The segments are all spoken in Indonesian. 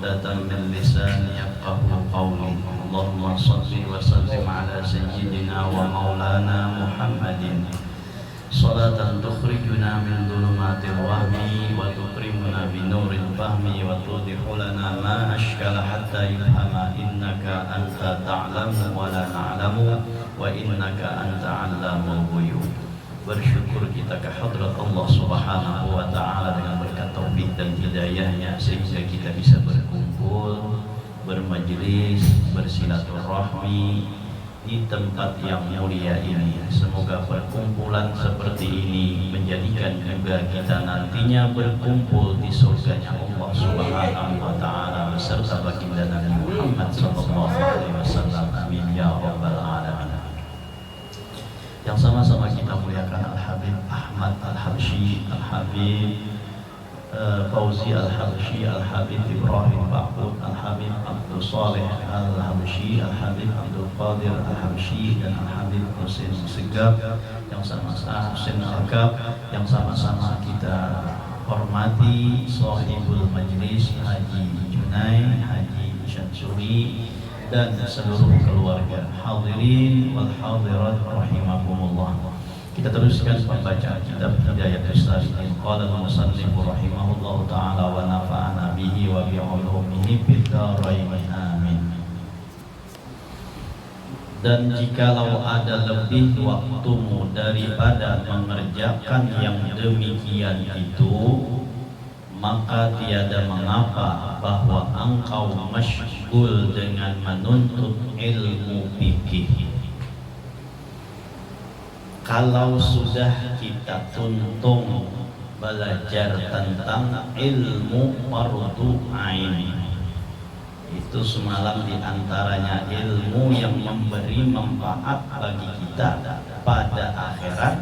عقدة من لساني يفقه قولي. اللهم صل وسلم على سيدنا ومولانا محمد صلاة تخرجنا من ظلمات الوهم وتكرمنا بنور الفهم وتوضح لنا ما أشكل حتى يفهم إنك أنت تعلم ولا نعلم وإنك أنت علام الغيوب. Bersyukur kita ke hadrat Allah Subhanahu wa Ta'ala dengan berkat taufik dan hidayahnya sehingga kita bisa berkumpul, bermajlis, bersilaturahmi di tempat yang mulia ini. Semoga perkumpulan seperti ini menjadikan juga kita nantinya berkumpul di surganya Allah Subhanahu wa Ta'ala beserta baginda Nabi Muhammad sallallahu alaihi wasallam. Amin ya rabbal alamin. Yang sama-sama kita muliakan Al-Habib Ahmad Al-Habsyi, Al-Habib Fauzi Al-Habsyi, Al-Habib Ibrahim Ba'ud, Al-Habib Abdul Saleh Al-Habsyi, Al-Habib Abdul Qadir Al-Habsyi, dan Al-Habib Husain Segaf yang sama-sama Husain Al-Gab yang sama-sama kita hormati, Shahibul Majlis Haji Junai, Haji Syamsuri, dan seluruh keluarga hadirin wal hadirat rahimakumullah. Kita teruskan pembacaan kitab Hidayatus Salikin. Qala al-musannif rahimahullahu taala wa nafa'ana bihi wa bi ulumihi fid dharain amin. Dan jikalau ada lebih waktumu daripada mengerjakan yang demikian itu, maka tiada mengapa bahwa engkau masyghul dengan menuntut ilmu fikih. Kalau sudah kita tuntung belajar tentang ilmu fardu ain, itu semalam diantaranya ilmu yang memberi manfaat bagi kita pada akhirat.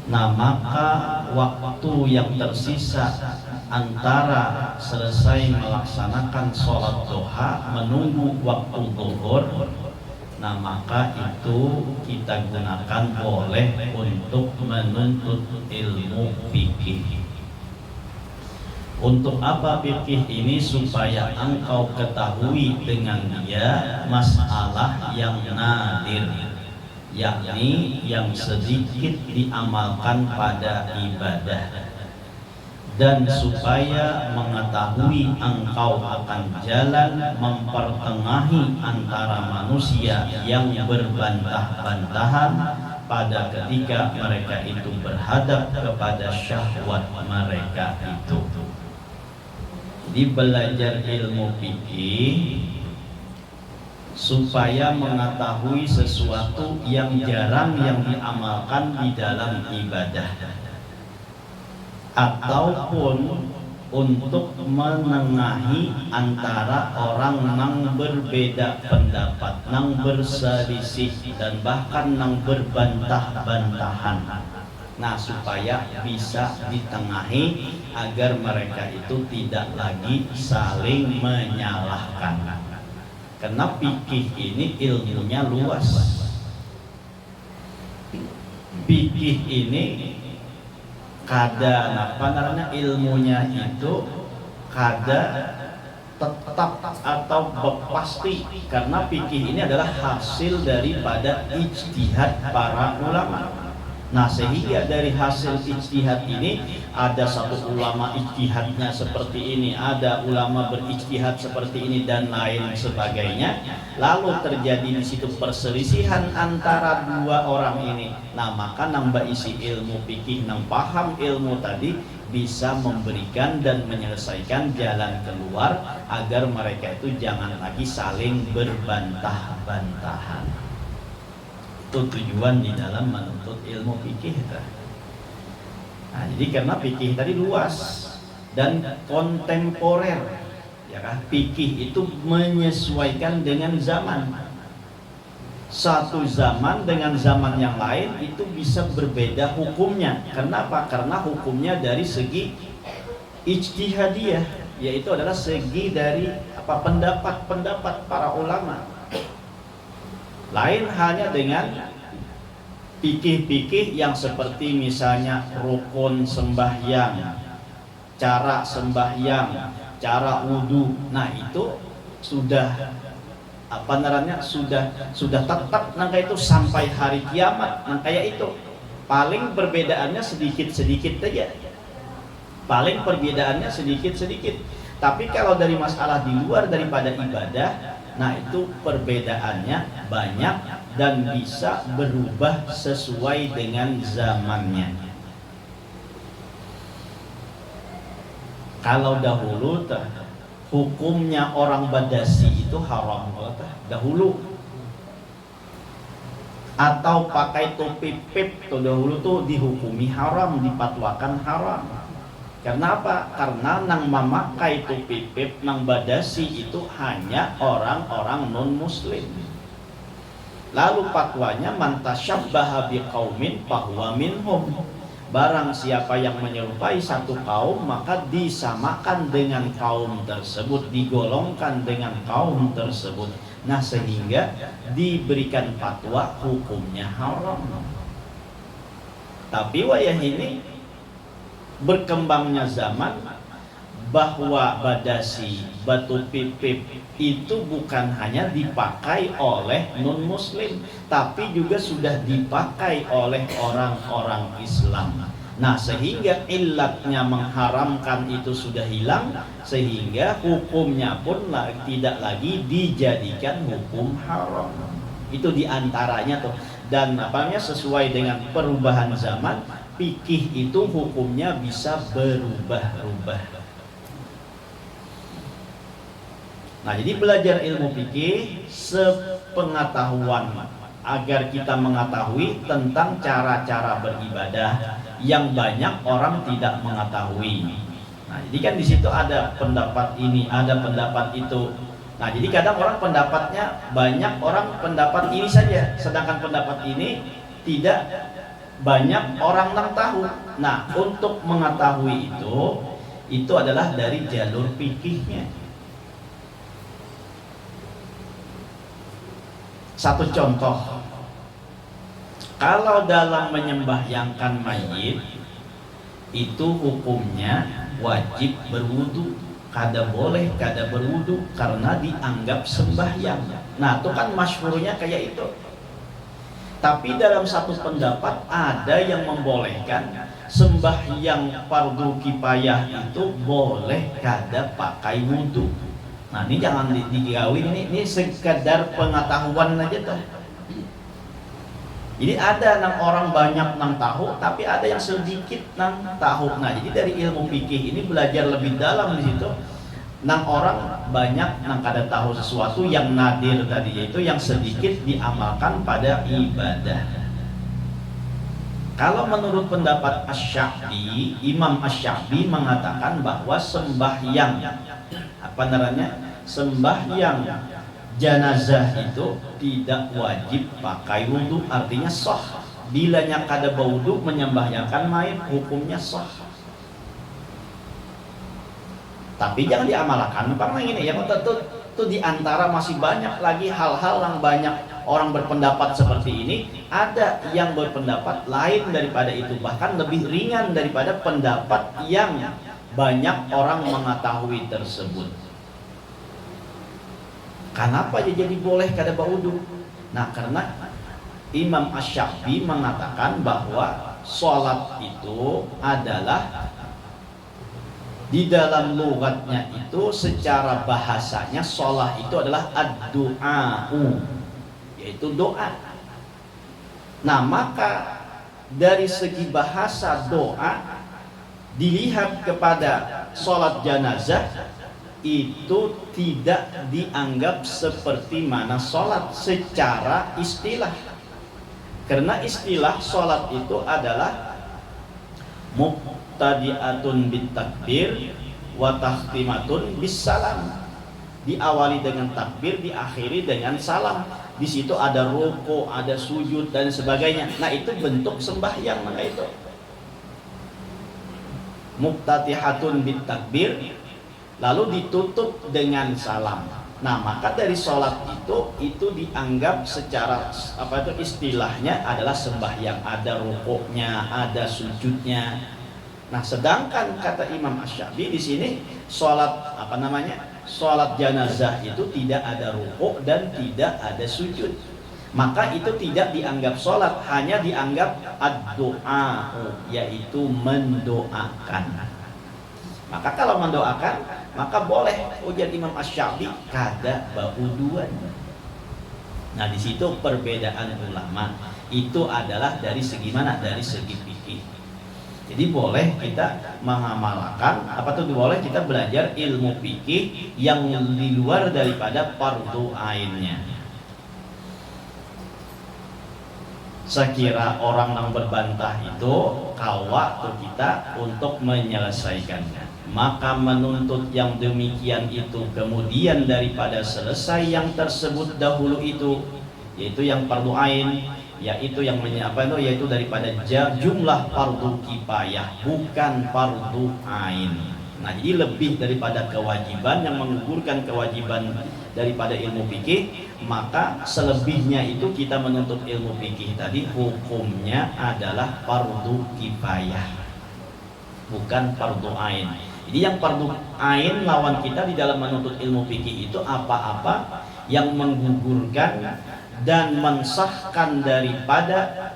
Nah, maka waktu yang tersisa antara selesai melaksanakan sholat duha menunggu waktu zuhur, nah maka itu kita gunakan boleh untuk menuntut ilmu fikih. Untuk apa fikih ini? Supaya engkau ketahui dengan dia masalah yang nadir, yakni yang sedikit diamalkan pada ibadah, dan supaya mengetahui engkau akan jalan mempertengahi antara manusia yang berbantah-bantahan pada ketika mereka itu berhadap kepada syahwat mereka itu. Jadi belajar ilmu fikih supaya mengetahui sesuatu yang jarang yang diamalkan di dalam ibadah, ataupun untuk menengahi antara orang yang berbeda pendapat, yang berselisih, dan bahkan yang berbantah-bantahan. Nah, supaya bisa ditengahi agar mereka itu tidak lagi saling menyalahkan. Karena fikih ini ilmunya luas. Fikih ini ilmunya itu kada tetap atau pasti, karena fikih ini adalah hasil daripada ijtihad para ulama. Nah, sehingga dari hasil ijtihad ini ada satu ulama ijtihadnya seperti ini, ada ulama berijtihad seperti ini, dan lain sebagainya. Lalu terjadi di situ perselisihan antara dua orang ini. Nah, maka nambah isi ilmu fikih, nang paham ilmu tadi bisa memberikan dan menyelesaikan jalan keluar agar mereka itu jangan lagi saling berbantah-bantahan. Itu tujuan di dalam menuntut ilmu fikih. Nah, jadi karena fikih tadi luas dan kontemporer, ya kan? Fikih itu menyesuaikan dengan zaman. Satu zaman dengan zaman yang lain itu bisa berbeda hukumnya. Kenapa? Karena hukumnya dari segi ijtihadiyah, yaitu adalah segi dari pendapat-pendapat para ulama. Lain hanya dengan fikih-fikih yang seperti misalnya rukun sembahyang, cara sembahyang, cara wudhu. Nah itu sudah apa namanya, sudah tetap nangka itu sampai hari kiamat. Nah kayak itu paling perbedaannya sedikit saja, paling perbedaannya sedikit. Tapi kalau dari masalah di luar daripada ibadah, nah itu perbedaannya banyak dan bisa berubah sesuai dengan zamannya. Kalau dahulu hukumnya orang Badasi itu haram dahulu, atau pakai topi pip tuh dahulu tuh dihukumi haram, dipatwakan haram. Karena apa? Karena nang memakai topi pip nang Badasi itu hanya orang-orang non muslim. Lalu fatwanya man tasyabbaha biqaumin fahuwa minhum. Barang siapa yang menyerupai satu kaum maka disamakan dengan kaum tersebut, digolongkan dengan kaum tersebut. Nah sehingga diberikan fatwa hukumnya haram. Tapi wayah ini berkembangnya zaman bahwa Badasi, batu pipip itu bukan hanya dipakai oleh non muslim, tapi juga sudah dipakai oleh orang-orang Islam. Nah sehingga illatnya mengharamkan itu sudah hilang, sehingga hukumnya pun tidak lagi dijadikan hukum haram. Itu diantaranya tuh. Dan apanya sesuai dengan perubahan zaman, fikih itu hukumnya bisa berubah-ubah. Nah jadi belajar ilmu fikih sepengetahuan agar kita mengetahui tentang cara-cara beribadah yang banyak orang tidak mengetahui. Nah jadi kan di situ ada pendapat ini, ada pendapat itu. Nah jadi kadang orang pendapatnya banyak, orang pendapat ini saja, sedangkan pendapat ini tidak banyak orang yang tahu. Nah untuk mengetahui itu adalah dari jalur fikihnya. Satu contoh, kalau dalam menyembahyangkan mayit itu hukumnya wajib berwudu, kada boleh kada berwudu karena dianggap sembahyang. Nah itu kan masyhurnya kayak itu. Tapi dalam satu pendapat ada yang membolehkan sembahyang fardu kifayah itu boleh kada pakai wudu. Nah ini jangan digawin, ini sekedar pengetahuan aja tuh. Jadi ada nang orang banyak nang tahu, tapi ada yang sedikit nang tahu. Nah jadi dari ilmu fikih ini belajar lebih dalam di situ. Nang orang banyak nang kada tahu sesuatu yang nadir tadi, yaitu yang sedikit diamalkan pada ibadah. Kalau menurut pendapat Asy-Sya'bi, Imam Asy-Sya'bi mengatakan bahwa sembahyang sembahyang jenazah itu tidak wajib pakai wudu, artinya sah. Bilanya kada berwudu menyembahyangkan mayit hukumnya sah. Tapi jangan diamalkan. Karena ini yang tentu diantara masih banyak lagi hal-hal yang banyak orang berpendapat seperti ini. Ada yang berpendapat lain daripada itu, bahkan lebih ringan daripada pendapat yang banyak orang mengetahui tersebut. Kenapa jadi boleh kada berwudu? Nah karena Imam Asy-Sya'bi mengatakan bahwa sholat itu adalah di dalam logatnya itu secara bahasanya sholat itu adalah ad-du'a'u, yaitu doa. Nah maka dari segi bahasa doa dilihat kepada sholat jenazah itu tidak dianggap seperti mana sholat secara istilah. Karena istilah sholat itu adalah muqtadi'atun bitakbir wa takhtimatun bisalam. Diawali dengan takbir, diakhiri dengan salam. Di situ ada ruku, ada sujud dan sebagainya. Nah itu bentuk sembahyang, maka itu muqtadi'atun bitakbir lalu ditutup dengan salam. Nah maka dari sholat itu dianggap secara istilahnya adalah sembahyang. Ada rukuknya, ada sujudnya. Nah, sedangkan kata Imam Asy-Syafi'i di sini sholat sholat jenazah itu tidak ada rukuk dan tidak ada sujud. Maka itu tidak dianggap sholat, hanya dianggap ad-doa, yaitu mendoakan. Maka kalau mendoakan, maka boleh ujar Imam Asy-Syafi'i kada bauduan. Nah, di situ perbedaan ulama itu adalah dari segi mana? Dari segi fikih. Jadi boleh kita mengamalkan boleh kita belajar ilmu fikih yang di luar daripada fardu ainnya. Sekira orang yang berbantah itu kawa tuh kita untuk menyelesaikannya. Maka menuntut yang demikian itu kemudian daripada selesai yang tersebut dahulu itu, yaitu yang fardu ain, yaitu yang yaitu daripada jumlah fardu kifayah, bukan fardu ain. Nah, jadi lebih daripada kewajiban yang menggugurkan kewajiban daripada ilmu fikih, maka selebihnya itu kita menuntut ilmu fikih tadi hukumnya adalah fardu kifayah, bukan fardu ain. Jadi yang fardu ain lawan kita di dalam menuntut ilmu fikih itu apa-apa yang menggugurkan dan mensahkan daripada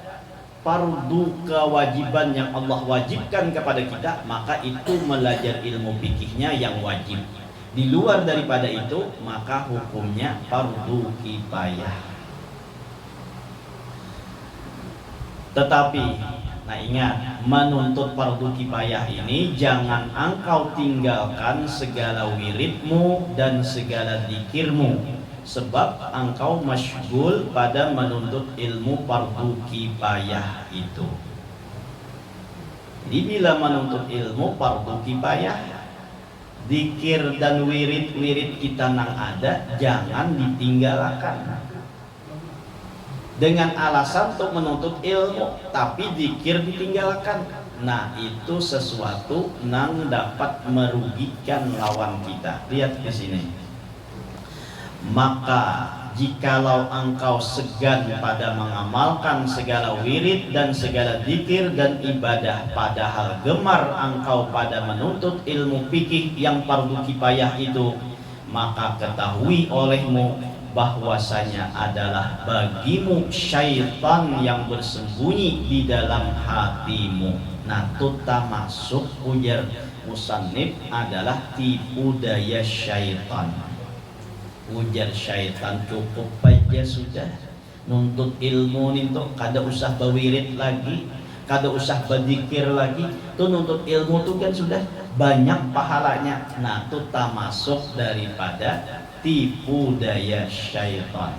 fardu kewajiban yang Allah wajibkan kepada kita, maka itu belajar ilmu fikihnya yang wajib. Di luar daripada itu, maka hukumnya fardu kifayah. Tetapi, nah ingat, menuntut fardu kifayah ini jangan engkau tinggalkan segala wiridmu dan segala zikirmu, sebab engkau masyghul pada menuntut ilmu fardu kifayah itu. Jadi bila menuntut ilmu fardu kifayah, zikir dan wirid-wirid kita nang ada jangan ditinggalkan dengan alasan untuk menuntut ilmu, tapi zikir ditinggalkan. Nah, itu sesuatu nang dapat merugikan lawan kita. Lihat di sini. Maka jikalau engkau segan pada mengamalkan segala wirid dan segala zikir dan ibadah, padahal gemar engkau pada menuntut ilmu fikih yang fardu kifayah itu, maka ketahui olehmu bahwasanya adalah bagimu syaitan yang bersembunyi di dalam hatimu. Nah, tuta masuk ujar musannif adalah tipu daya syaitan. Ujar syaitan cukup aja sudah nuntut ilmu itu, kada usah bawirid lagi, kada usah berzikir lagi, tuh nuntut ilmu tuh kan sudah banyak pahalanya. Nah, itu termasuk daripada tipu daya syaitan.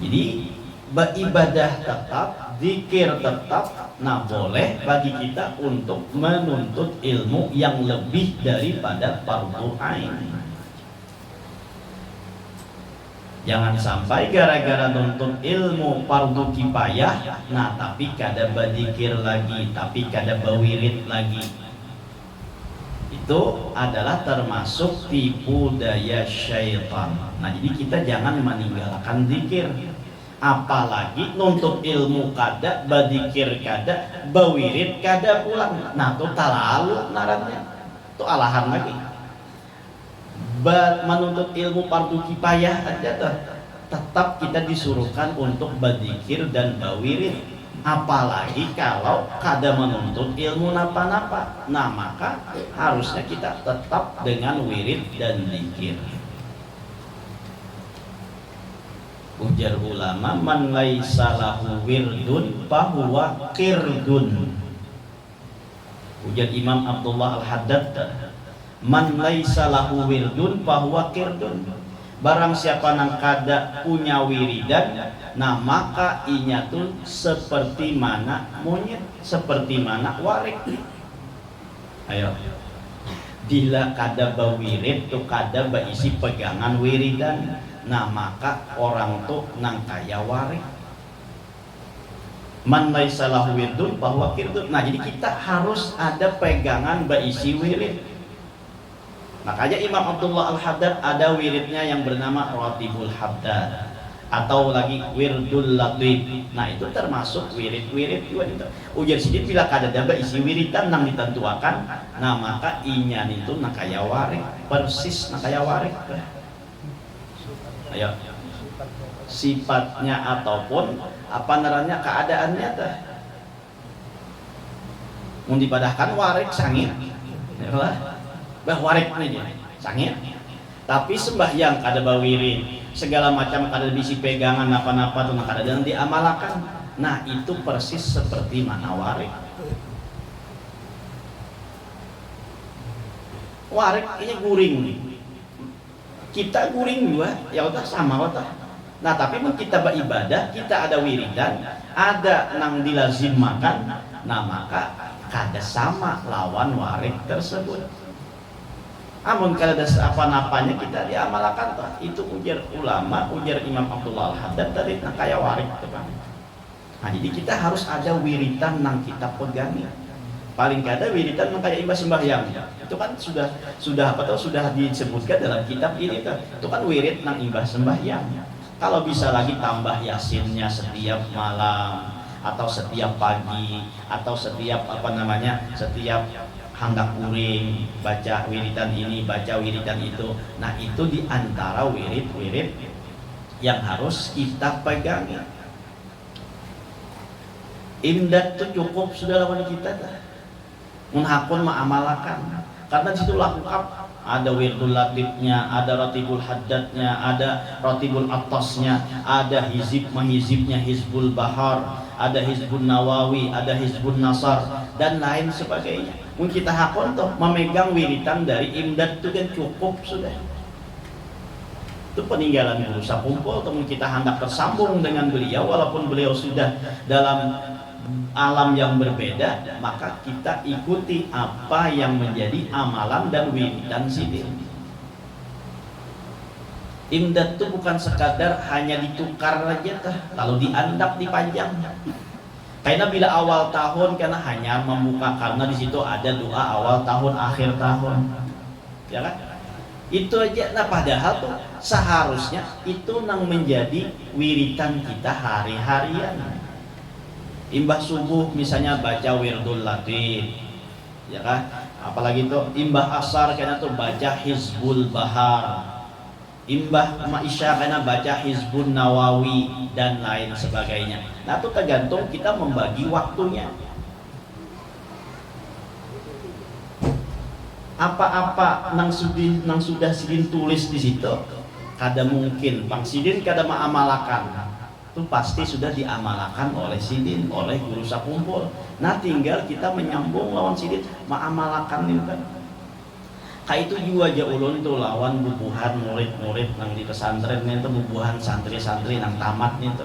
Jadi beribadah tetap, zikir tetap, nah boleh bagi kita untuk menuntut ilmu yang lebih daripada fardu ain. Jangan sampai gara-gara nuntut ilmu fardu kifayah, nah tapi kada berzikir lagi, tapi kada berwirid lagi. Itu adalah termasuk tipu daya syaitan. Nah, jadi kita jangan meninggalkan zikir. Apalagi nuntut ilmu kada, berzikir kada, berwirid kada pulang. Nah, itu talalu narannya. Itu alahan lagi. Menuntut ilmu fardu kifayah aja tetap kita disuruhkan untuk berzikir dan berwirid, apalagi kalau kada menuntut ilmu napa-napa. Nah, maka harusnya kita tetap dengan wirid dan zikir. Ujar ulama, man laisa lahu wirdun fahuwa qirdun. Ujar Imam Abdullah Al-Haddad, man laisa lahu wirdun fahuwa qirdun. Barang siapa nang kada punya wiridan, nah maka inya tuh seperti mana monyet, seperti mana warik. Ayo, bila kada bawirid tuh kada berisi pegangan wiridan, nah maka orang tuh nang kaya warik. Man laisa lahu wirdun fahuwa qirdun. Nah, jadi kita harus ada pegangan berisi wirid. Makanya Imam Abdullah Al-Haddad ada wiridnya yang bernama Ratibul Haddad, atau lagi wirdul latif. Nah itu termasuk wirid-wirid juga itu. Ujar sidin bila kada daba isi wiridan nang ditentuakan, nah maka inyan itu nakaya warik, persis nakaya warik. Ayo, sifatnya ataupun apa naranya keadaannya teh. Mun dipadahkan warik sangit, ya bah warik aja sangit. Tapi sembahyang kada bawirid, segala macam kada bisi pegangan apa-apa tuh kada dan diamalkan. Nah itu persis seperti mana warik. Warik ini guring, kita guring juga ya udah sama udah. Nah tapi pun kita beribadah, kita ada wiridan, ada nang dilazimkan, nah maka kada sama lawan warik tersebut. Amun kada ada apa-apanya kita diamalkan toh. Itu ujar ulama, ujar Imam Abdullah Al-Haddad tadi nah kaya warik teman. Nah jadi kita harus ada wiridan nang kita pegangi. Paling kada wiridan nang kaya imbas sembahyang. Itu kan sudah apa tuh sudah disebutkan dalam kitab ini tuh. Itu kan wirid nang imbas sembahyang. Kalau bisa lagi tambah yasinnya setiap malam atau setiap pagi atau setiap apa namanya setiap hendak uring baca wiridan ini baca wiridan itu. Nah itu diantara wirid-wirid yang harus kita pegangi. Imdad itu cukup sudah lawan kita munhakun ma'amalakan karena situ lakukan ada wirdul latifnya, ada ratibul haddadnya, ada ratibul atasnya, ada hizib mahizibnya, hizbul bahar, ada hizbun nawawi, ada hizbun nasar dan lain sebagainya. Mungkin kita hakon toh memegang wiridan dari imdad itu kan cukup sudah. Itu peninggalan guru sakumpul atau kita hendak tersambung dengan beliau walaupun beliau sudah dalam alam yang berbeda, maka kita ikuti apa yang menjadi amalan dan wiridan sidin. Imdad itu bukan sekadar hanya ditukar aja lalu diandap dipanjang. Karena bila awal tahun karena hanya membuka karena di situ ada doa awal tahun akhir tahun, ya kan? Itu aja. Nah padahal tuh seharusnya itu nang menjadi wiridan kita hari-harian. Imbah subuh misalnya baca wirdul latif, ya kan? Apalagi tuh imbah asar karena tuh baca hizbul bahar, imbah isya karena baca hizbun nawawi dan lain sebagainya. Nah itu tergantung kita membagi waktunya. Apa-apa nang sudah sidin tulis di situ, kada mungkin Bang Sidin kada ma'amalakan. Itu pasti sudah diamalkan oleh sidin, oleh guru sakumpul. Nah tinggal kita menyambung lawan sidin ma'amalakan itu kan. Kayak itu juga aja ulun itu lawan bubuhan murid-murid nang di pesantren itu bubuhan santri-santri nang tamat itu.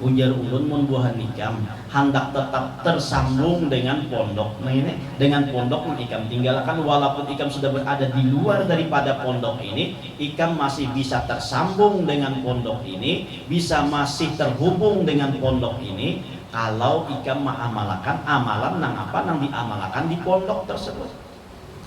Ujar ulun mun buhan ikam hendak tetap tersambung dengan pondok. Nah ini dengan pondok yang ikam tinggalkan walaupun ikam sudah berada di luar daripada pondok ini, ikam masih bisa tersambung dengan pondok ini, bisa masih terhubung dengan pondok ini kalau ikam mengamalkan amalan nang apa nang diamalkan di pondok tersebut.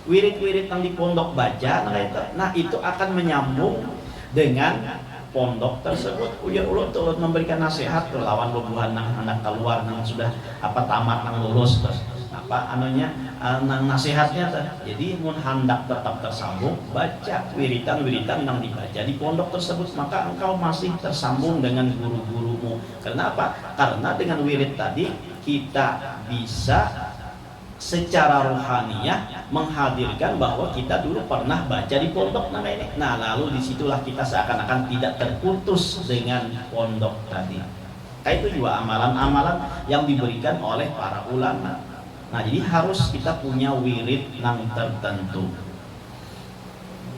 Wirid-wirid yang di pondok baca nah itu akan menyambung dengan pondok tersebut. Ujar ulun tuh memberikan nasihat ke lawan bubuhan nang anak keluar nang sudah apa tamat nang lulus terus apa anunya nang nasihatnya tuh. Jadi mun hendak tetap tersambung baca wiridan nang dibaca di pondok tersebut maka engkau masih tersambung dengan guru-gurumu. Karena apa? Karena dengan wirid tadi kita bisa secara rohaniah menghadirkan bahwa kita dulu pernah baca di pondok nama ini. Nah lalu disitulah kita seakan-akan tidak terputus dengan pondok tadi. Nah, itu juga amalan-amalan yang diberikan oleh para ulama. Nah jadi harus kita punya wirid yang tertentu.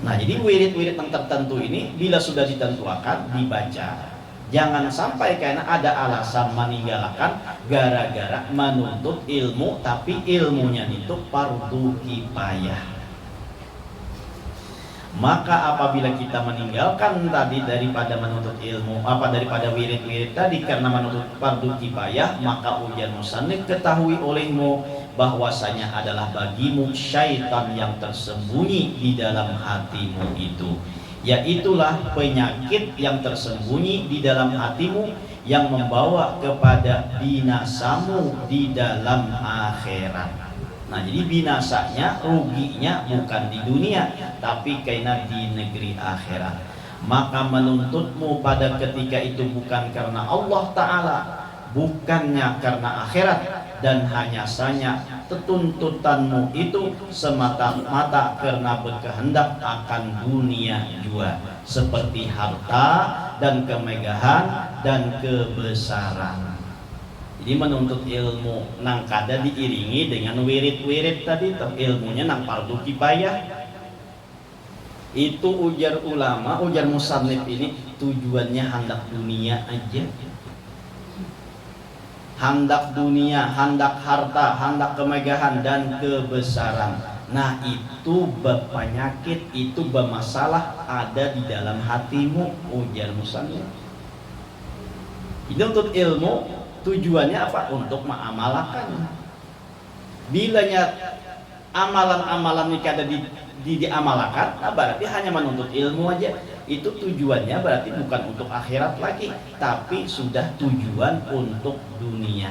Nah jadi wirid-wirid yang tertentu ini bila sudah ditentukan dibaca. Jangan sampai karena ada alasan meninggalkan gara-gara menuntut ilmu tapi ilmunya itu fardu kifayah. Maka apabila kita meninggalkan tadi daripada menuntut ilmu daripada wirid-wirid tadi karena menuntut fardu kifayah, maka ujar musannif ketahui olehmu bahwasanya adalah bagimu syaitan yang tersembunyi di dalam hatimu itu yaitulah penyakit yang tersembunyi di dalam hatimu yang membawa kepada binasamu di dalam akhirat. Nah, jadi binasanya, ruginya bukan di dunia, tapi karena di negeri akhirat. Maka menuntutmu pada ketika itu bukan karena Allah Ta'ala, bukannya karena akhirat, dan hanya saja tuntutanmu itu semata-mata karena berkehendak akan dunia jua, seperti harta dan kemegahan dan kebesaran. Jadi menuntut ilmu nang kada diiringi dengan wirid-wirid tadi tuh, ilmunya nang fardu kifayah. Itu ujar ulama, ujar musannif ini tujuannya hendak dunia aja. Hendak dunia, hendak harta, hendak kemegahan dan kebesaran. Nah, itu penyakit, itu bermasalah ada di dalam hatimu, ujar musannif. Ini untuk ilmu tujuannya apa? Untuk mengamalkan. Bilanya amalan-amalan ini kada diamalkan, nah berarti hanya menuntut ilmu aja. Itu tujuannya berarti bukan untuk akhirat lagi, tapi sudah tujuan untuk dunia.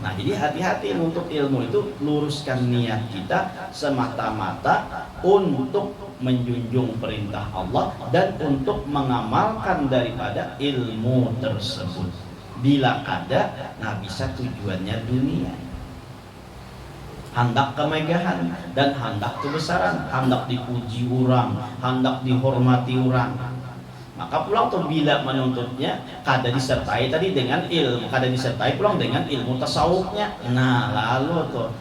Nah, jadi hati-hati untuk ilmu itu, luruskan niat kita semata-mata untuk menjunjung perintah Allah dan untuk mengamalkan daripada ilmu tersebut. Bila ada, nah bisa tujuannya dunia, hendak kemegahan dan hendak kebesaran, hendak dipuji orang, hendak dihormati orang. Maka pulang tuh bila menuntutnya kada disertai tadi dengan ilmu, kada disertai pulang dengan ilmu tasawufnya. Nah, lalu tuh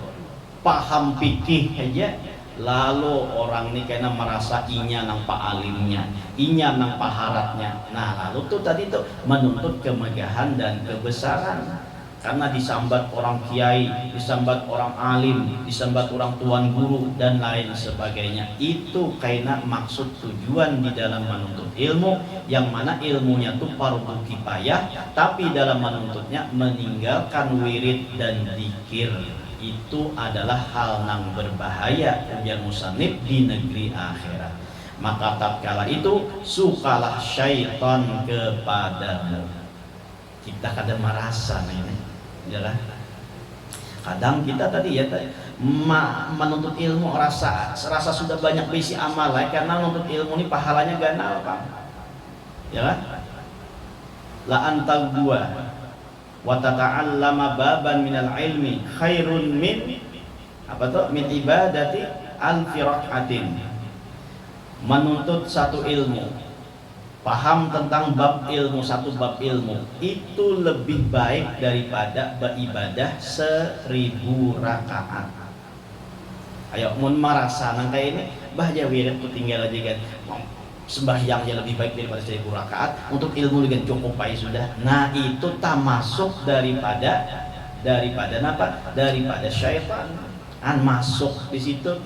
paham fikih aja, lalu orang ini kena merasa inya nang pak alimnya, inya nang paharatnya. Nah, lalu tuh tadi tuh menuntut kemegahan dan kebesaran. Karena disambat orang kiai, disambat orang alim, disambat orang tuan guru dan lain sebagainya. Itu karena maksud tujuan di dalam menuntut ilmu, yang mana ilmunya itu fardu kifayah, tapi dalam menuntutnya meninggalkan wirid dan zikir. Itu adalah hal yang berbahaya, ujar musannif, di negeri akhirat. Maka tatkala itu sukalah syaitan kepadamu. Kita kadang merasa ini, ya kan? Kadang kita tadi ya menuntut ilmu rasa sudah banyak bisi amal ya, karena menuntut ilmu ini pahalanya ganal, Pak. Ya kan? La antal dua wa tata'allama baban minal ilmi khairun min apa tuh? Min ibadati alfi rak'atin. Menuntut satu ilmu, paham tentang bab ilmu, satu bab ilmu itu lebih baik daripada beribadah 1000 rakaat. Ayo mun merasa nang kayak ini bahaya wirid ku tinggal aja kan, sembahyangnya lebih baik daripada 1000 rakaat, untuk ilmu dengan cukup baik sudah. Nah, itu termasuk daripada apa? Daripada syaitan masuk di situ,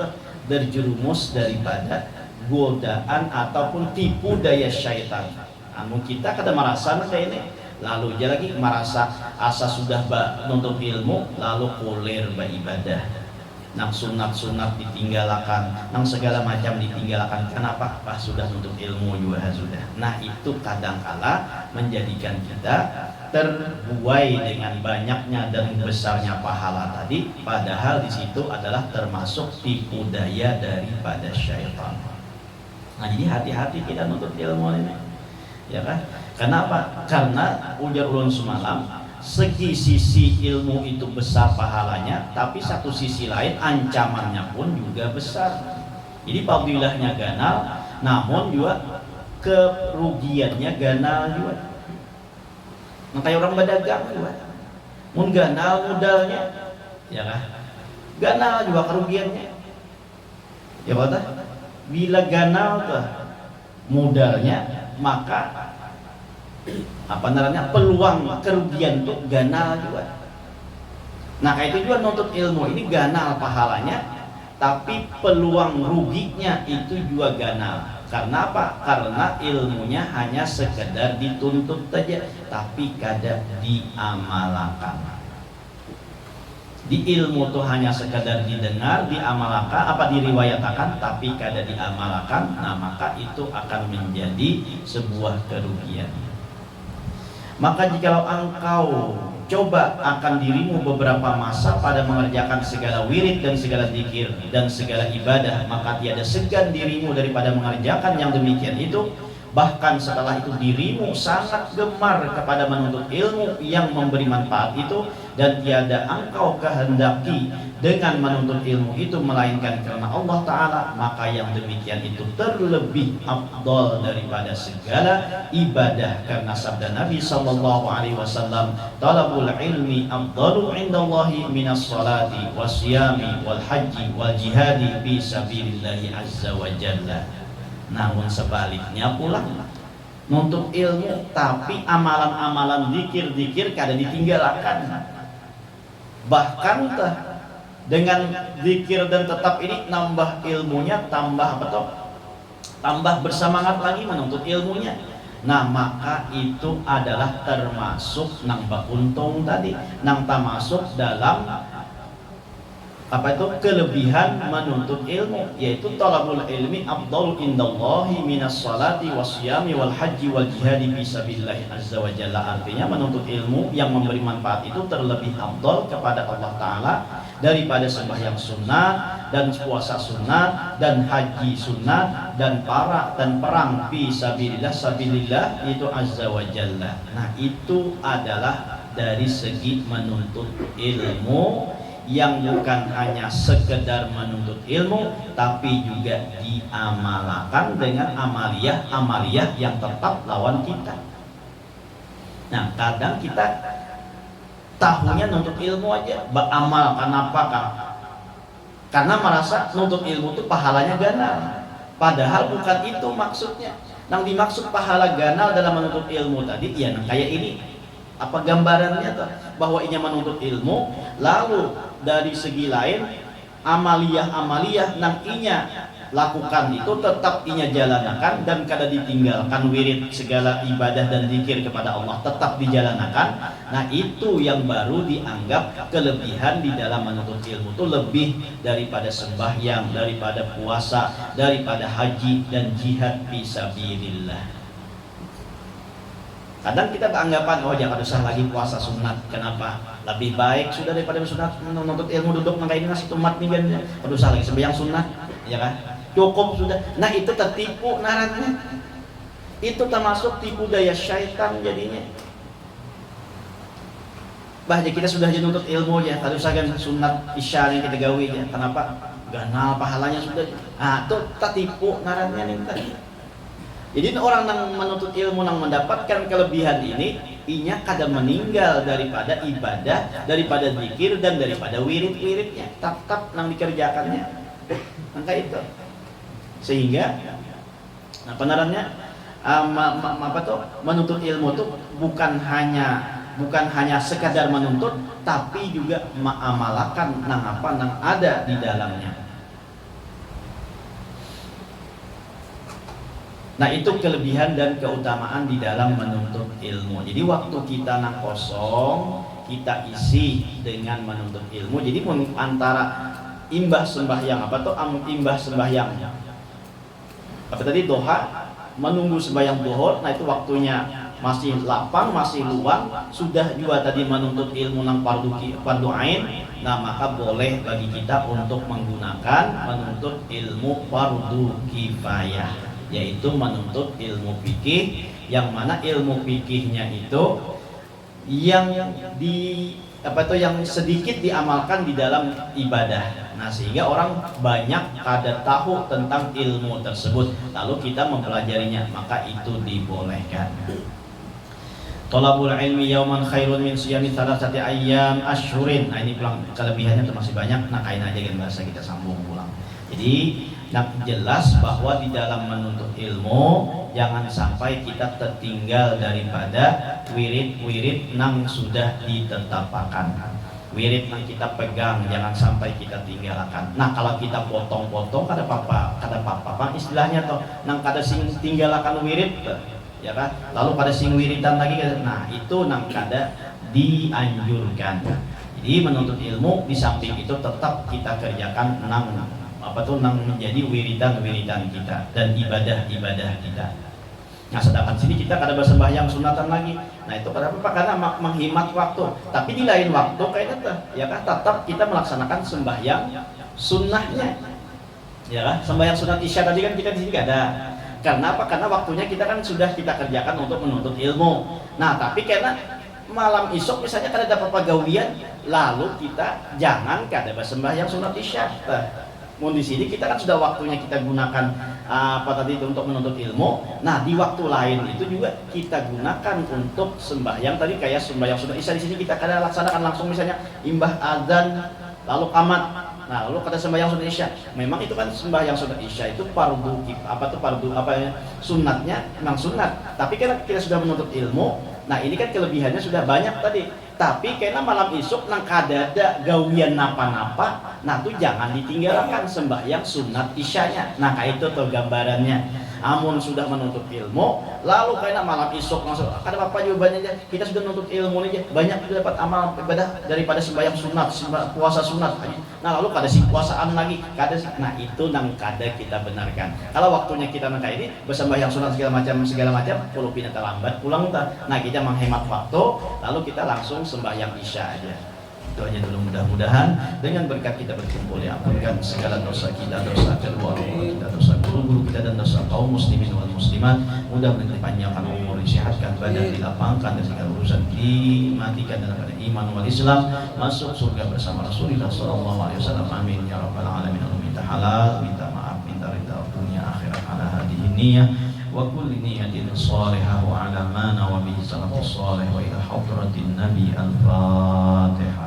terjerumus daripada godaan ataupun tipu daya syaitan. Namun kita kadang merasa kayak ini, lalu dia lagi merasa asa sudah menuntut ilmu, lalu koler beribadah, nang sunat-sunat ditinggalkan, nang segala macam ditinggalkan. Kenapa? Pas sudah menuntut ilmu juga sudah. Nah, itu kadangkala menjadikan kita terbuai dengan banyaknya dan besarnya pahala tadi, padahal di situ adalah termasuk tipu daya daripada syaitan. Nah, jadi hati-hati kita nuntut ilmu ini, ya kan? Kenapa? Karena ujar ulun semalam, segi sisi ilmu itu besar pahalanya, tapi satu sisi lain ancamannya pun juga besar. Jadi fadilahnya ganal, namun juga kerugiannya ganal juga. Nah, kayak orang berdagang juga, mun ganal modalnya, ya kan? Ganal juga kerugiannya, ya betul. Bila ganal tuh modalnya, maka apa namanya, peluang kerugian tuh ganal juga. Nah, kayak itu juga nuntut ilmu ini ganal pahalanya, tapi peluang ruginya itu juga ganal. Karena apa? Karena ilmunya hanya sekedar dituntut saja, tapi kada diamalkan. Di ilmu itu hanya sekadar didengar, diamalkan, diriwayatakan, tapi kada diamalkan, nah maka itu akan menjadi sebuah kerugian. Maka jikalau engkau coba akan dirimu beberapa masa pada mengerjakan segala wirid dan segala zikir dan segala ibadah, maka tiada segan dirimu daripada mengerjakan yang demikian itu. Bahkan setelah itu dirimu sangat gemar kepada menuntut ilmu yang memberi manfaat itu, dan tiada engkau kehendaki dengan menuntut ilmu itu melainkan karena Allah Ta'ala, maka yang demikian itu terlebih afdal daripada segala ibadah, karena sabda Nabi SAW, talabul ilmi afdalu indallahi minas salati wasyami wal haji wal jihadi fi sabilillahi azza wa jalla. Namun sebaliknya pula, nuntut ilmu tapi amalan-amalan zikir-zikir kada ditinggalkan. Bahkan dengan zikir dan tetap ini nambah ilmunya, tambah tambah bersemangat lagi menuntut ilmunya. Nah maka itu adalah termasuk nang bakuntung tadi, nang termasuk dalam kelebihan menuntut ilmu, yaitu talabul ilmi afdalu indallahi minas salati wasyami wal haji wal jihadi fi sabilillah azza wa jalla. Artinya menuntut ilmu yang memberi manfaat itu terlebih afdal kepada Allah Ta'ala daripada sembahyang sunnah dan puasa sunnah dan haji sunnah dan perang fi sabilillah itu azza wa jalla. Nah itu adalah dari segi menuntut ilmu yang bukan hanya sekedar menuntut ilmu, tapi juga diamalkan dengan amaliyah yang tetap lawan kita. Nah kadang kita tahunya nuntut ilmu aja, beramal kenapa? Karena merasa nuntut ilmu itu pahalanya ganal, padahal bukan itu maksudnya. Yang dimaksud pahala ganal dalam menuntut ilmu tadi, ya kayak ini. Apa gambarannya tuh? Bahwa inya menuntut ilmu, lalu dari segi lain amaliyah nang inya lakukan itu tetap inya jalankan dan kada ditinggalkan wirid segala ibadah dan zikir kepada Allah tetap dijalankan. Nah itu yang baru dianggap kelebihan di dalam menuntut ilmu, itu lebih daripada sembahyang, daripada puasa, daripada haji dan jihad fisabilillah. Kadang kita beranggapan, oh jangan usah lagi puasa sunat. Kenapa? Lebih baik sudah daripada sunat menuntut ilmu, duduk nangka ini nasi tumat nih kan. Tidak usah lagi sembahyang sunat, ya kan? Cukup sudah. Nah itu tertipu narannya. Itu termasuk tipu daya syaitan jadinya. Bahaya kita sudah jadi nuntut ilmu ya, tidak usah kan sunat isya yang kita gawe ya. Kenapa? Ganal pahalanya sudah. Nah itu tertipu narannya nih tadi. Jadi orang yang menuntut ilmu yang mendapatkan kelebihan ini, inya kadang meninggal daripada ibadah, daripada zikir dan daripada wirid-wiridnya, tetap yang dikerjakannya. Maka itu. Sehingga penerannya menuntut ilmu itu bukan hanya sekadar menuntut, tapi juga mengamalkan nang ada di dalamnya. Nah itu kelebihan dan keutamaan di dalam menuntut ilmu. Jadi waktu kita nang kosong, kita isi dengan menuntut ilmu. Jadi antara imbah sembahyang imbah sembahyang doha, menunggu sembahyang duhur. Nah itu waktunya masih lapang, masih luang, sudah juga tadi menuntut ilmu nang fardu ain. Nah maka boleh bagi kita untuk menggunakan menuntut ilmu fardu kifayah, yaitu menuntut ilmu fikih, yang mana ilmu fikihnya itu yang yang sedikit diamalkan di dalam ibadah. Nah sehingga orang banyak kada tahu tentang ilmu tersebut, lalu kita mempelajarinya, maka itu dibolehkan. Thalabul ilmi yauman khairun min siyami thalathati ayyam asyhurin. Nah ini pulang kelebihannya masih banyak. Nah kain aja kan bahasa kita sambung pulang. Jadi jelas bahwa di dalam menuntut ilmu jangan sampai kita tertinggal daripada wirid-wirid yang sudah ditetapkan. Wirid yang kita pegang jangan sampai kita tinggalkan. Nah kalau kita potong-potong kada apa-apa istilahnya toh, nang kada sing tinggalkan wirid ya kan, lalu pada sing wiridan lagi, nah itu nang kada dianjurkan. Jadi menuntut ilmu di samping itu tetap kita kerjakan enam menjadi wiridan kita dan ibadah kita. Nah sedangkan sini kita kada bersembahyang sunatan lagi. Nah itu kenapa? Karena menghemat waktu. Tapi di lain waktu kayaknya ya kan tetap kita melaksanakan sembahyang sunnahnya. Ya kan? Sembahyang sunat isya tadi kan kita di sini ada. Karena apa? Karena waktunya kita kan sudah kita kerjakan untuk menuntut ilmu. Nah tapi karena malam isuk misalnya kada dapat pegawaian, lalu kita jangan kada bersembahyang sunat isya. Di sini kita kan sudah waktunya kita gunakan itu untuk menuntut ilmu. Nah di waktu lain itu juga kita gunakan untuk sembahyang tadi kayak sembahyang sunat isya. Di sini kita kadang laksanakan langsung misalnya imbah azan lalu qamat. Nah lalu kata sembahyang sunat isya. Memang itu kan sembahyang sunat isya itu sunatnya memang sunat. Tapi karena kita sudah menuntut ilmu, nah ini kan kelebihannya sudah banyak tadi. Tapi karena malam isuk nang kadada gawian napa-napa, nah tuh jangan ditinggalkan sembahyang sunat isyanya. Nah kayak itu tuh gambarannya. Amun sudah menuntut ilmu, lalu karena malam isuk langsung ada apa jawabannya aja? Kita sudah menuntut ilmu aja, banyak juga dapat amal ibadah daripada sembahyang sunat, puasa sunat. Nah lalu kada si puasaan lagi, nah itu nang kada kita benarkan. Kalau waktunya kita nang kayak ini bersembahyang sunat segala macam, kalau pindah terlambat pulang nah kita menghemat waktu, lalu kita langsung sembahyang isya aja. Itu aja dulu, mudah-mudahan dengan berkat kita berkumpul diampunkan segala dosa kita, dosa kedua orang kita, dosa guru-guru kita dan dosa kaum muslimin wal muslimat. Mudah-mudahan dipanjangkan umur, disehatkan badan, dilapangkan dan segala urusan dimatikan dalam keadaan iman wal Islam, masuk surga bersama Rasulullah sallallahu alaihi wasallam. Amin ya rabbal alamin. Minta halal, minta maaf, minta ridha dunia akhirat ala hadhihi niyyah wa kulli niyatin salihah wa ala ma nawa bihi salafus salih wa ila hadratin nabi al-fatihah.